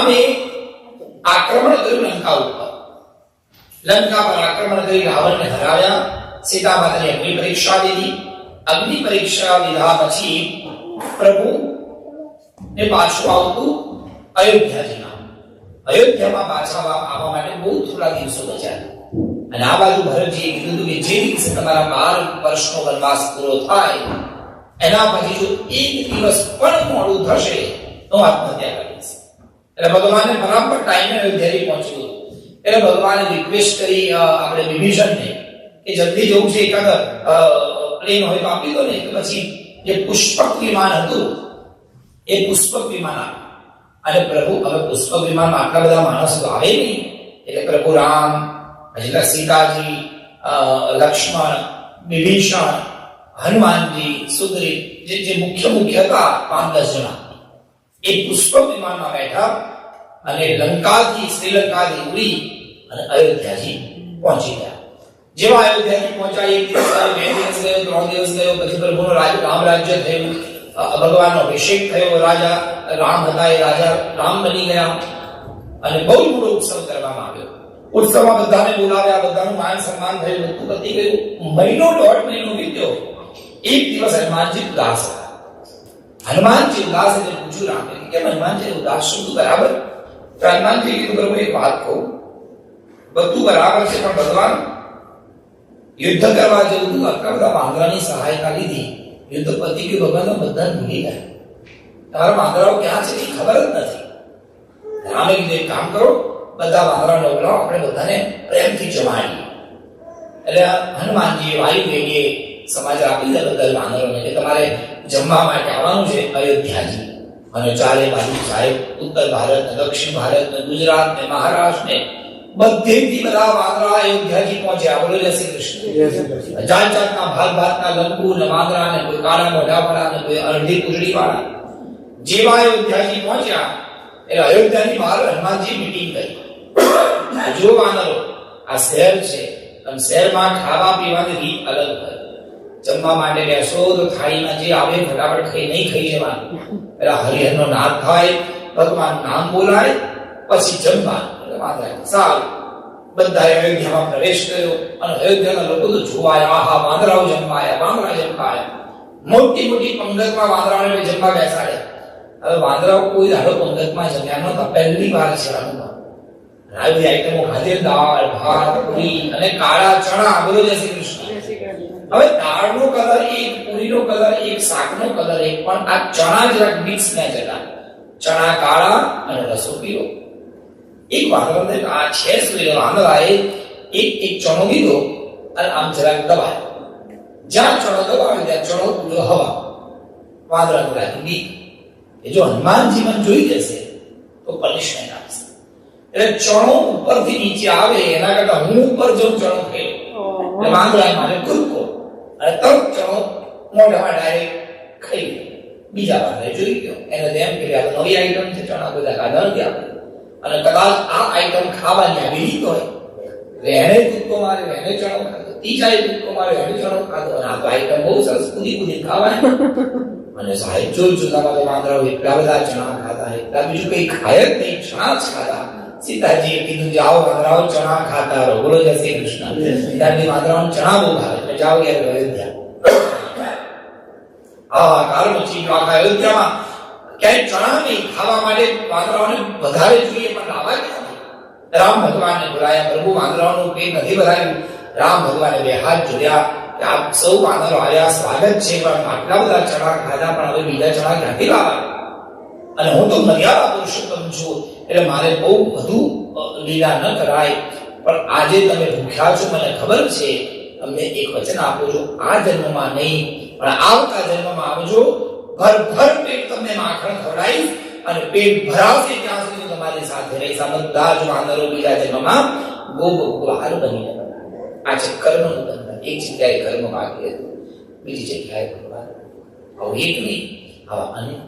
રામે આક્રમણ કર્યું લંકા ઉપર. લંકા પર આક્રમણ કરી રાવણને હરાવ્યા. સીતા માતાને અગ્નિ પરીક્ષા દીધી. અગ્નિ પરીક્ષા લીધા પછી પ્રભુ ને પાછું આવતું અયોધ્યાજીમાં. અયોધ્યામાં પાછા આવવા માટે બહુ થોડા દિવસો બચ્યા. અને આ બાજુ ભરતજીએ કીધું કે જે દિવસે તમારા 12 વર્ષનો વનવાસ પૂરો થાય એના પછી જો એક દિવસ પણ મોડું થશે તો આત્મહત્યા કરીશ. એટલે ભગવાને બરાબર ટાઈમે અયોધ્યા પહોંચ્યું. એટલે ભગવાને રિક્વેસ્ટ કરી આપણે વિભીષણને કે જલ્દી જવું છે, એકાદ પ્લેન હોય તો આપી દો ને. તો પછી જે પુષ્પક વિમાન હતું એ પુષ્પક વિમાન અને પ્રભુ હવે પુષ્પક વિમાનમાં આટલા બધા માણસો આવે નહીં. એટલે પ્રભુ રામ, પછી સીતાજી, લક્ષ્મણ, વિભીષણ, હનુમાનજી, સુગ્રીવ, જે મુખ્ય હતા 5-10 જણા, એ પુષ્પક વિમાનમાં બેઠા અને લંકાથી શ્રીલંકાથી ઉડી અને અયોધ્યાજી પહોંચી ગયા. જેવા અયોધ્યાજી પહોંચ્યા, એક દિવસ ગયો, 2 દિવસ ગયો, 3 દિવસ ગયો, પછી પ્રભુનો રામ રાજ્ય થયું, ભગવાનનો અભિષેક થયો. રાજા રામ હતા એ રાજા રામ બની ગયા અને બહુ મોટો ઉત્સવ કરવામાં આવ્યો. ઉત્સવમાં બધાને બોલાવ્યા, બધાનું માન સન્માન થયું, બધું પતી ગયું. મહિનો 1.5 મહિનો વીત્યો. એક દિવસ હનુમાનજી ઉદાસ હતા. હનુમાનજી ઉદાસ એટલે પૂછ્યું રામને કે કેમ હનુમાનજી ઉદાસ છો? તું બરાબર? તો હનુમાનજી કીધું પ્રભુ એક વાત કહું, બધું બરાબર છે પણ ભગવાન યુદ્ધ કરવા જેવું હતું. આટલા બધા વાંદરાની સહાયતા લીધી, યુદ્ધ પતી ગયું, ભગવાન બધાને ભૂલી ગયા. તમારા વાંદરાઓ ક્યાં છે એ ખબર જ નથી. રામે કીધું એક કામ કરો, બધા વાંદરાને બોલાવો, આપણે બધાને પ્રેમથી જમાડીએ. એટલે હનુમાનજી વાયુ વેગે સમાચાર આપી દીધા બધા વાનરોને કે તમારે જમવા માટે આવવાનું છે અયોધ્યાજી. અને ચારે બાજુ સાહેબ ઉત્તર ભારત, દક્ષિણ ભારત, ગુજરાત ને મહારાષ્ટ્ર ને બધેથી બધા વાંદરા અયોધ્યાજી પહોંચ્યા. બોલો જય શ્રી કૃષ્ણ. જાત જાતના ભાતના લંબુ ને વાંદરા ને કોઈ કાળા મોઢા વાળા ને કોઈ અડધી કુંડળી વાળા. જેવા અયોધ્યાજી પહોંચ્યા એટલે અયોધ્યાની બહાર હનુમાનજી મીટિંગ કરી. જો વાનરો આ શહેર છે, અને શહેરમાં ખાવા પીવાની રીત અલગ હોય. જમવા માટે બેસો તો થાળીમાં જે આવે ફટાફટ ખાઈ નહીં ખાઈ જવાનું. પેલા હરિહરનો નાદ થાય, ભગવાનનું નામ બોલાય, પછી જમવાનું. સારું, બધા અયોધ્યામાં પ્રવેશ કર્યો અને અયોધ્યાના લોકો તો જોવાયા, આહા વાંદરાઓ જમવાયા, વાંદરા જમવાયા. મોટી મોટી પંગતમાં વાંદરાઓને જમવા બેસાડ્યા. હવે વાંદરાઓ કોઈ દાડો પંગતમાં જમ્યા નહોતા, પહેલી વાર છે અનુભવ. આવી આઈટમો ખાધે, દાળ, ભાત, પૂરી અને કાળા ચણા. બોલો જય શ્રી કૃષ્ણ. હવે દાળનો કલર એક, પૂરીનો કલર એક, શાકનો કલર એક, પણ આ ચણા જરાક મિક્સ મેચ હતા. ચણા કાળા અને રસો પીળો. એક વાંદરાને આ છે શું, વાંદરાએ એક ચણો લીધો અને આમ જરાક દબાયો. જ્યાં ચણો દબાવ્યો ત્યાં ચણો ઉડ્યો હવા. વાંદરાને લાગી બીક. એ જો હનુમાનજી મને જોઈ જશે તો પનિશમેન્ટ આપશે. એટલે ચણો ઉપરથી નીચે આવે એના કરતા હું ઉપર જઉં ચણો ખાઈ એટલે વાંદરાએ મારે કૂદકો અને તરત ચણો મોઢામાં ડાયરેક્ટ ખાઈ. બીજા વાંદરાએ જોઈ ગયો, એને એમ કે આ નવી આઈટમ છે, ચણા બધા ખાધા નથી આપણે, અને કદાચ આ આઈટમ ખાવાની આવી રીત હોય એટલે એને કૂદકો માર્યો, એને ચણો ખાધો, ત્રીજાએ કૂદકો માર્યો, એને ચણો ખાધો. અને આ તો આઈટમ બહુ સરસ કૂદી કૂદી ખાવાય. અને સાહેબ જોતામાં તો વાંદરાઓ એટલા બધા ચણા ખાતા, એટલા બીજું કઈ ખાય જ નહીં, ચણા જ ખાતા. સીતાજીએ કીધું જાઓ વાંદરાઓ ચણા ખાતા રહો. બોલો જય શ્રી કૃષ્ણ. સીતાજી વાંદરાઓને ચણા બહુ ભાવે એટલે જાઓ યાર અયોધ્યા. આ કારણ પછી આખા અયોધ્યામાં ક્યાંય ચણા નહીં, ખાવા માટે વાંદરાઓને વધારે જોઈએ પણ લાવા ક્યાંથી? રામ ભગવાનને બોલાયા. પ્રભુ વાંદરાઓનું પેટ નથી ભરાયું. રામ ભગવાને 2 હાથ જોડ્યા કે આપ સૌ વાનરો આવ્યા, સ્વાગત છે, પણ આટલા બધા ચણા ખાધા પણ હવે બીજા ચણા ક્યાંથી લાવા? અને હું તો મર્યાદા પુરુષોત્તમ છું એટલે મારે બહુ વધુ લીલા ન કરાય. પણ આજે તમે ભૂખ્યા છો, મને ખબર છે, તમને એક વચન આપું છું, આ જન્મમાં નહીં પણ આવતા જન્મમાં આવજો. ભર પેટ તમને માખણ ખવડાવીશ અને પેટ ભરાવશે ત્યાં સુધી તમારી સાથે રહીશ. આ બધા જ વાનરો બીજા જન્મમાં ગોહાર બની જતા. આ છે કર્મનું બંધન. એક જગ્યાએ કર્મ બાકી હતું, બીજી જગ્યાએ ભગવાન. આવું એક નહીં, આવા અનેક